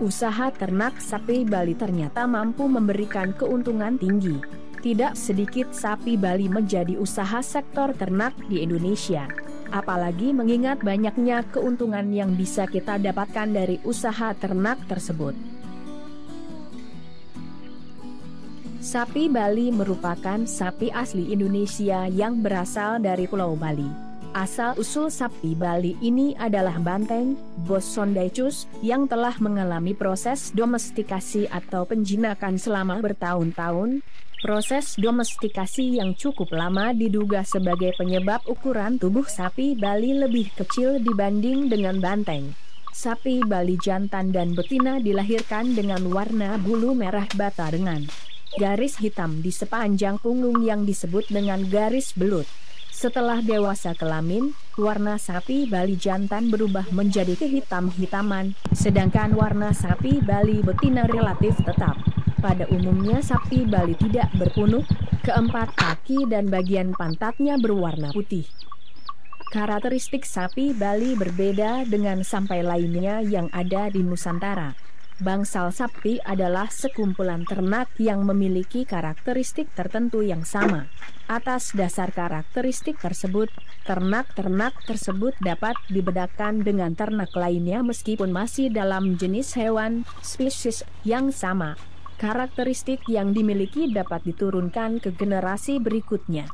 Usaha ternak sapi Bali ternyata mampu memberikan keuntungan tinggi. Tidak sedikit sapi Bali menjadi usaha sektor ternak di Indonesia. Apalagi mengingat banyaknya keuntungan yang bisa kita dapatkan dari usaha ternak tersebut. Sapi Bali merupakan sapi asli Indonesia yang berasal dari Pulau Bali. Asal-usul sapi Bali ini adalah banteng, Bos Sondaicus, yang telah mengalami proses domestikasi atau penjinakan selama bertahun-tahun. Proses domestikasi yang cukup lama diduga sebagai penyebab ukuran tubuh sapi Bali lebih kecil dibanding dengan banteng. Sapi Bali jantan dan betina dilahirkan dengan warna bulu merah bata dengan garis hitam di sepanjang punggung yang disebut dengan garis belut. Setelah dewasa kelamin, warna sapi Bali jantan berubah menjadi kehitam-hitaman, sedangkan warna sapi Bali betina relatif tetap. Pada umumnya sapi Bali tidak berpunuk, keempat kaki dan bagian pantatnya berwarna putih. Karakteristik sapi Bali berbeda dengan sampai lainnya yang ada di Nusantara. Bangsal sapi adalah sekumpulan ternak yang memiliki karakteristik tertentu yang sama. Atas dasar karakteristik tersebut, ternak-ternak tersebut dapat dibedakan dengan ternak lainnya meskipun masih dalam jenis hewan, spesies yang sama. Karakteristik yang dimiliki dapat diturunkan ke generasi berikutnya.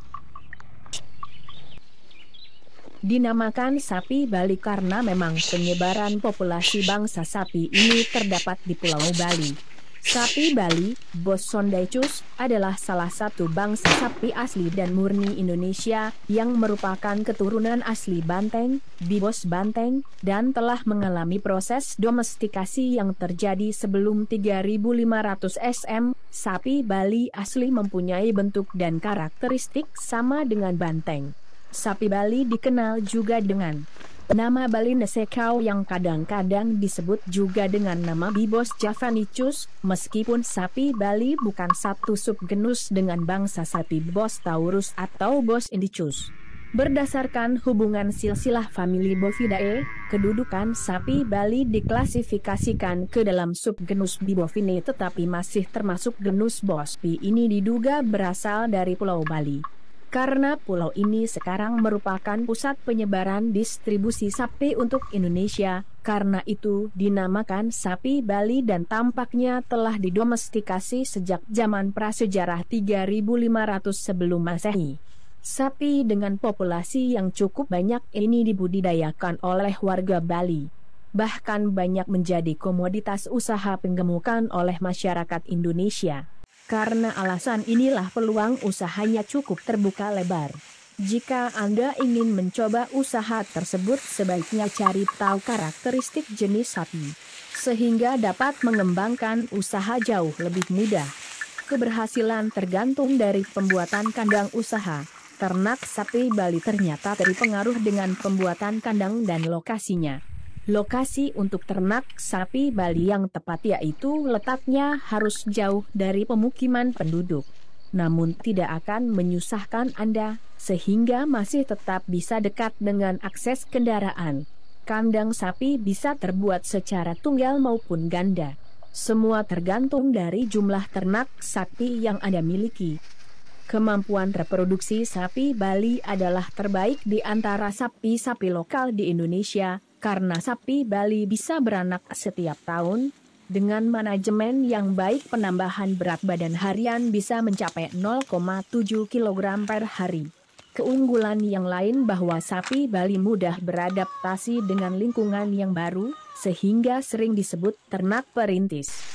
Dinamakan sapi Bali karena memang penyebaran populasi bangsa sapi ini terdapat di Pulau Bali. Sapi Bali, Bos Sondaicus, adalah salah satu bangsa sapi asli dan murni Indonesia yang merupakan keturunan asli banteng, Bibos banteng, dan telah mengalami proses domestikasi yang terjadi sebelum 3500 SM. Sapi Bali asli mempunyai bentuk dan karakteristik sama dengan banteng. Sapi Bali dikenal juga dengan nama Bali Nesekau yang kadang-kadang disebut juga dengan nama Bibos javanicus, meskipun sapi Bali bukan satu subgenus dengan bangsa sapi Bos taurus atau Bos indicus. Berdasarkan hubungan silsilah famili Bovidae, kedudukan sapi Bali diklasifikasikan ke dalam subgenus Bibovine tetapi masih termasuk genus Bospi. Ini diduga berasal dari Pulau Bali. Karena pulau ini sekarang merupakan pusat penyebaran distribusi sapi untuk Indonesia, karena itu dinamakan sapi Bali dan tampaknya telah didomestikasi sejak zaman prasejarah 3500 sebelum Masehi. Sapi dengan populasi yang cukup banyak ini dibudidayakan oleh warga Bali. Bahkan banyak menjadi komoditas usaha penggemukan oleh masyarakat Indonesia. Karena alasan inilah peluang usahanya cukup terbuka lebar. Jika Anda ingin mencoba usaha tersebut sebaiknya cari tahu karakteristik jenis sapi, sehingga dapat mengembangkan usaha jauh lebih mudah. Keberhasilan tergantung dari pembuatan kandang usaha. Ternak sapi Bali ternyata terpengaruh dengan pembuatan kandang dan lokasinya. Lokasi untuk ternak sapi Bali yang tepat yaitu letaknya harus jauh dari pemukiman penduduk. Namun tidak akan menyusahkan Anda, sehingga masih tetap bisa dekat dengan akses kendaraan. Kandang sapi bisa terbuat secara tunggal maupun ganda. Semua tergantung dari jumlah ternak sapi yang Anda miliki. Kemampuan reproduksi sapi Bali adalah terbaik di antara sapi-sapi lokal di Indonesia. Karena sapi Bali bisa beranak setiap tahun, dengan manajemen yang baik penambahan berat badan harian bisa mencapai 0,7 kg per hari. Keunggulan yang lain bahwa sapi Bali mudah beradaptasi dengan lingkungan yang baru, sehingga sering disebut ternak perintis.